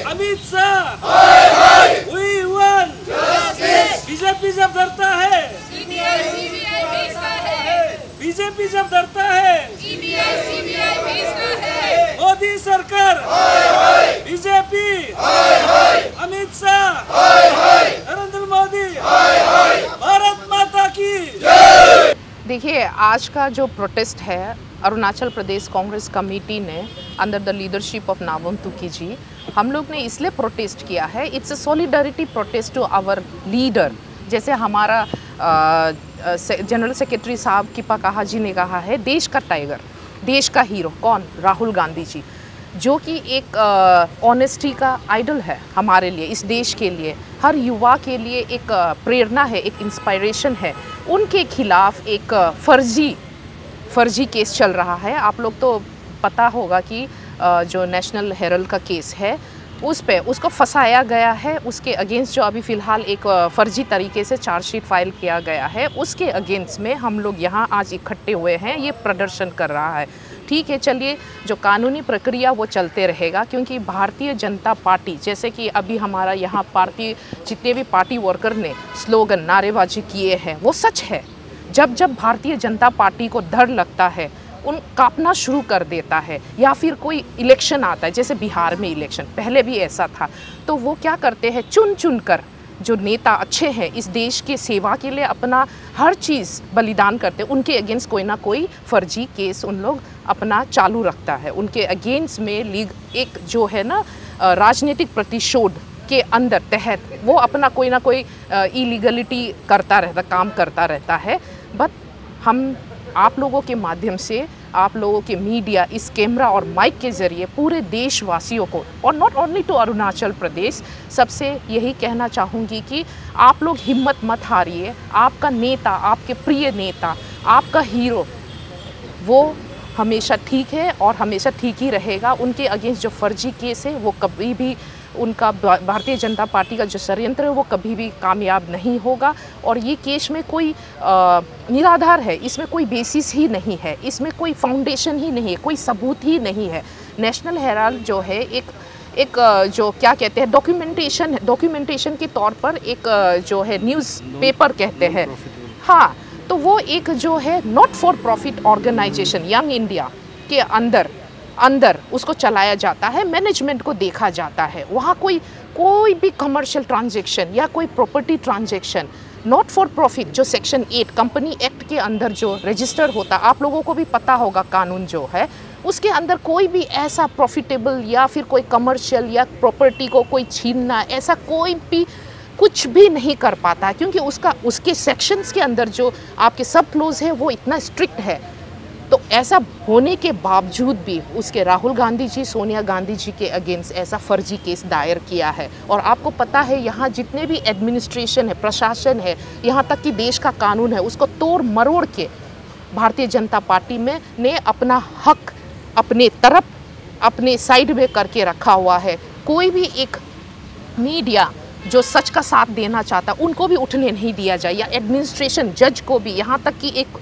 Amit Shah, we won। BJP जब डरता है, सीबीआई भेजता है, बीजेपी जब डरता है, सीबीआई भेजता है। मोदी सरकार, बीजेपी, अमित शाह, नरेंद्र मोदी, भारत माता की। देखिए, आज का जो प्रोटेस्ट है अरुणाचल प्रदेश कांग्रेस कमेटी ने under the leadership of Nabam Tuki ji, हम लोग ने इसलिए प्रोटेस्ट किया है, it's a solidarity protest to our leader. जैसे हमारा जनरल सेक्रेटरी साहब किपा काहा जी ने कहा है, देश का टाइगर, देश का हीरो कौन? राहुल गांधी जी, जो कि एक ऑनेस्टी का आइडल है हमारे लिए, इस देश के लिए, हर युवा के लिए एक प्रेरणा है, एक इंस्पायरेशन है। उनके खिलाफ एक फर्जी केस चल रहा है। आप लोग तो पता होगा कि जो नेशनल हेरल्ड का केस है उस पे उसको फंसाया गया है, उसके अगेंस्ट जो अभी फ़िलहाल एक फ़र्जी तरीके से चार्जशीट फाइल किया गया है, उसके अगेंस्ट में हम लोग यहाँ आज इकट्ठे हुए हैं, ये प्रदर्शन कर रहा है। ठीक है, चलिए, जो कानूनी प्रक्रिया वो चलते रहेगा, क्योंकि भारतीय जनता पार्टी, जैसे कि अभी हमारा यहाँ पार्टी जितने भी पार्टी वर्कर ने स्लोगन नारेबाजी किए हैं वो सच है। जब जब भारतीय जनता पार्टी को डर लगता है, उन कांपना शुरू कर देता है, या फिर कोई इलेक्शन आता है, जैसे बिहार में इलेक्शन पहले भी ऐसा था, तो वो क्या करते हैं, चुन चुन कर जो नेता अच्छे हैं इस देश के सेवा के लिए अपना हर चीज़ बलिदान करते हैं, उनके अगेंस्ट कोई ना कोई फर्जी केस उन लोग अपना चालू रखता है। उनके अगेंस्ट में लीग एक जो है ना राजनीतिक प्रतिशोध के अंदर तहत वो अपना कोई ना कोई इलीगलिटी करता रहता, काम करता रहता है। बट हम आप लोगों के माध्यम से, आप लोगों के मीडिया, इस कैमरा और माइक के ज़रिए पूरे देशवासियों को, और not only to Arunachal Pradesh, सबसे यही कहना चाहूँगी कि आप लोग हिम्मत मत हारिए। आपका नेता, आपके प्रिय नेता, आपका हीरो, वो हमेशा ठीक है और हमेशा ठीक ही रहेगा। उनके अगेंस्ट जो फर्जी केस है वो कभी भी, उनका भारतीय जनता पार्टी का जो षड्यंत्र है वो कभी भी कामयाब नहीं होगा। और ये केस में कोई निराधार है, इसमें कोई बेसिस ही नहीं है, इसमें कोई फाउंडेशन ही नहीं है, कोई सबूत ही नहीं है। नेशनल हेराल्ड जो है एक जो क्या कहते हैं डॉक्यूमेंटेशन के तौर पर एक जो है न्यूज़ पेपर कहते हैं, हाँ, तो वो एक जो है not for profit organisation Young India के अंदर उसको चलाया जाता है, मैनेजमेंट को देखा जाता है। वहाँ कोई भी कमर्शियल ट्रांजैक्शन या कोई property transaction not for profit, जो सेक्शन 8 कंपनी एक्ट के अंदर जो रजिस्टर होता, आप लोगों को भी पता होगा कानून जो है, उसके अंदर कोई भी ऐसा प्रॉफिटेबल या फिर कोई कमर्शियल या प्रॉपर्टी को कोई छीनना, ऐसा कोई भी कुछ भी नहीं कर पाता, क्योंकि उसके सेक्शंस के अंदर जो आपके सब क्लोज है वो इतना स्ट्रिक्ट है। तो ऐसा होने के बावजूद भी उसके राहुल गांधी जी, सोनिया गांधी जी के अगेंस्ट ऐसा फर्जी केस दायर किया है। और आपको पता है यहाँ जितने भी एडमिनिस्ट्रेशन है, प्रशासन है, यहाँ तक कि देश का कानून है, उसको तोड़ मरोड़ के भारतीय जनता पार्टी में ने अपना हक अपने तरफ, अपने साइड में करके रखा हुआ है। कोई भी एक मीडिया जो सच का साथ देना चाहता, उनको भी उठने नहीं दिया जाए, या एडमिनिस्ट्रेशन, जज को भी, यहाँ तक कि एक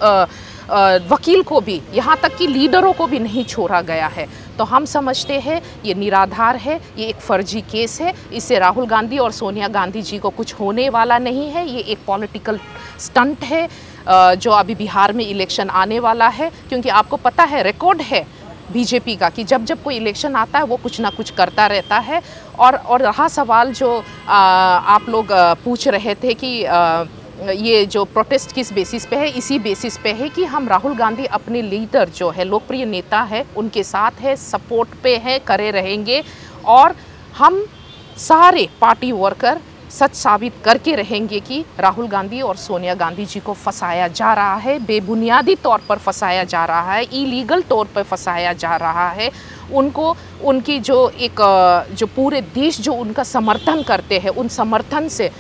वकील को भी, यहाँ तक कि लीडरों को भी नहीं छोड़ा गया है। तो हम समझते हैं ये निराधार है, ये एक फर्जी केस है, इससे राहुल गांधी और सोनिया गांधी जी को कुछ होने वाला नहीं है। ये एक पॉलिटिकल स्टंट है जो अभी बिहार में इलेक्शन आने वाला है, क्योंकि आपको पता है रिकॉर्ड है बीजेपी का कि जब जब कोई इलेक्शन आता है वो कुछ ना कुछ करता रहता है। और रहा सवाल जो आप लोग पूछ रहे थे कि ये जो प्रोटेस्ट किस बेसिस पे है, इसी बेसिस पे है कि हम राहुल गांधी अपने लीडर जो है, लोकप्रिय नेता है, उनके साथ है, सपोर्ट पे है, करे रहेंगे। और हम सारे पार्टी वर्कर सच साबित करके रहेंगे कि राहुल गांधी और सोनिया गांधी जी को फंसाया जा रहा है, बेबुनियादी तौर पर फंसाया जा रहा है, इलीगल तौर पर फंसाया जा रहा है। उनको उनकी जो पूरे देश जो उनका समर्थन करते हैं, उन समर्थन से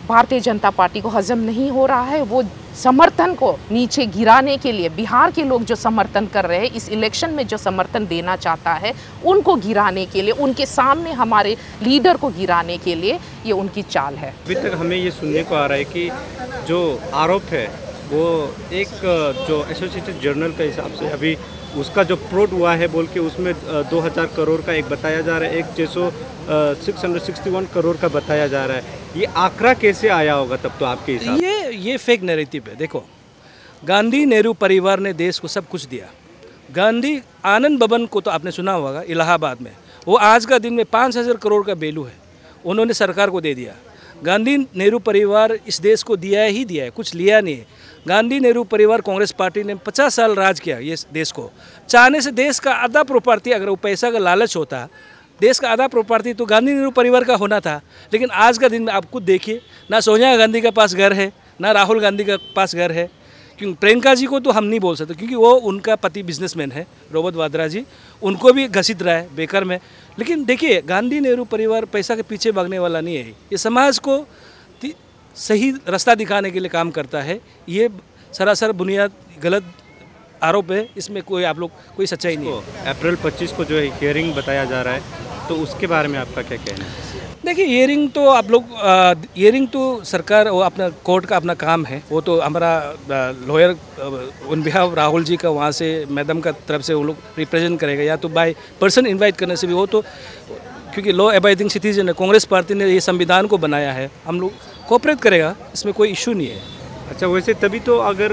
भारतीय जनता पार्टी को हजम नहीं हो रहा है। वो समर्थन को नीचे गिराने के लिए, बिहार के लोग जो समर्थन कर रहे हैं, इस इलेक्शन में जो समर्थन देना चाहता है, उनको गिराने के लिए, उनके सामने हमारे लीडर को गिराने के लिए ये उनकी चाल है। अभी तक हमें ये सुनने को आ रहा है कि जो आरोप है वो एक जो एसोसिएटेड जर्नल के हिसाब से अभी उसका जो फ्रॉड हुआ है बोल के उसमें 2000 करोड़ का एक बताया जा रहा है, एक 661 करोड़ का बताया जा रहा है। ये आंकड़ा कैसे आया होगा तब तो आपके हिसाब से? ये फेक नैरेटिव है। देखो, गांधी नेहरू परिवार ने देश को सब कुछ दिया। गांधी आनंद भवन को तो आपने सुना होगा, इलाहाबाद में, वो आज का दिन में 5000 करोड़ का वैल्यू है, उन्होंने सरकार को दे दिया। गांधी नेहरू परिवार इस देश को दिया ही दिया है, कुछ लिया नहीं है। गांधी नेहरू परिवार कांग्रेस पार्टी ने 50 साल राज किया ये देश को। चाहने से देश का आधा प्रॉपर्टी, अगर वो पैसा का लालच होता, देश का आधा प्रॉपर्टी तो गांधी नेहरू परिवार का होना था। लेकिन आज का दिन में आप खुद देखिए, ना सोनिया गांधी के पास घर है, ना राहुल गांधी के पास घर है। क्योंकि प्रियंका जी को तो हम नहीं बोल सकते, क्योंकि वो उनका पति बिजनेसमैन है, रॉबर्ट वाड्रा जी, उनको भी घसीट रहा है बेकार में। लेकिन देखिए, गांधी नेहरू परिवार पैसा के पीछे भागने वाला नहीं है। ये समाज को सही रास्ता दिखाने के लिए काम करता है। ये सरासर बुनियाद गलत आरोप है, इसमें कोई आप लोग कोई सच्चाई नहीं है। अप्रैल 25 को जो है हियरिंग बताया जा रहा है, तो उसके बारे में आपका क्या कहना है? देखिए, हियरिंग तो आप लोग हियरिंग तो सरकार, वो अपना कोर्ट का अपना काम है। वो तो हमारा lawyer on behalf Rahul ji का, वहाँ से मैडम का तरफ से वो लोग रिप्रेजेंट करेगा, या तो बाय पर्सन इनवाइट करने से भी हो। तो क्योंकि लॉ अबाइडिंग सिटीजन है, कांग्रेस पार्टी ने ये संविधान को बनाया है, हम लोग कोऑपरेट करेगा, इसमें कोई इशू नहीं है। अच्छा, वैसे तभी तो अगर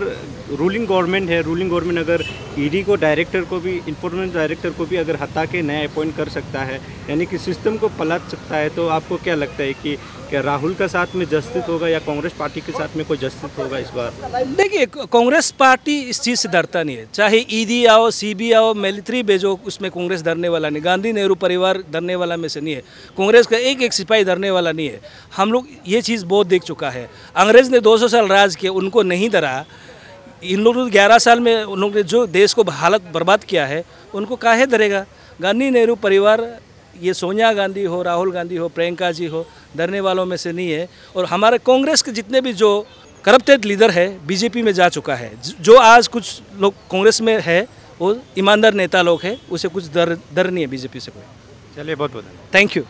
रूलिंग गवर्नमेंट है, रूलिंग गवर्नमेंट अगर ईडी को, डायरेक्टर को भी, इन्फोर्समेंट डायरेक्टर को भी अगर हटा के नया अपॉइंट कर सकता है, यानी कि सिस्टम को पलट सकता है, तो आपको क्या लगता है कि क्या राहुल का साथ में जस्टिस होगा या कांग्रेस पार्टी के साथ में कोई जस्टिस होगा इस बार? देखिए, कांग्रेस पार्टी इस चीज़ से डरता नहीं है। चाहे ईडी आओ, सीबी आओ, मिलिट्री भेजो, उसमें कांग्रेस डरने वाला नहीं। गांधी नेहरू परिवार डरने वाला में से नहीं है। कांग्रेस का एक एक सिपाही डरने वाला नहीं है। हम लोग ये चीज़ बहुत देख चुका है। अंग्रेज़ ने 200 साल राज किया, उनको नहीं डरा। इन लोगों ने 11 साल में उन लोगों ने जो देश को हालत बर्बाद किया है, उनको काहे डरेगा? गांधी नेहरू परिवार, ये सोनिया गांधी हो, राहुल गांधी हो, प्रियंका जी हो, डरने वालों में से नहीं है। और हमारे कांग्रेस के जितने भी जो करप्टेड लीडर है, बीजेपी में जा चुका है। जो आज कुछ लोग कांग्रेस में है, वो ईमानदार नेता लोग हैं, उसे कुछ डर नहीं है बीजेपी से कोई। चलिए, बहुत बहुत थैंक यू।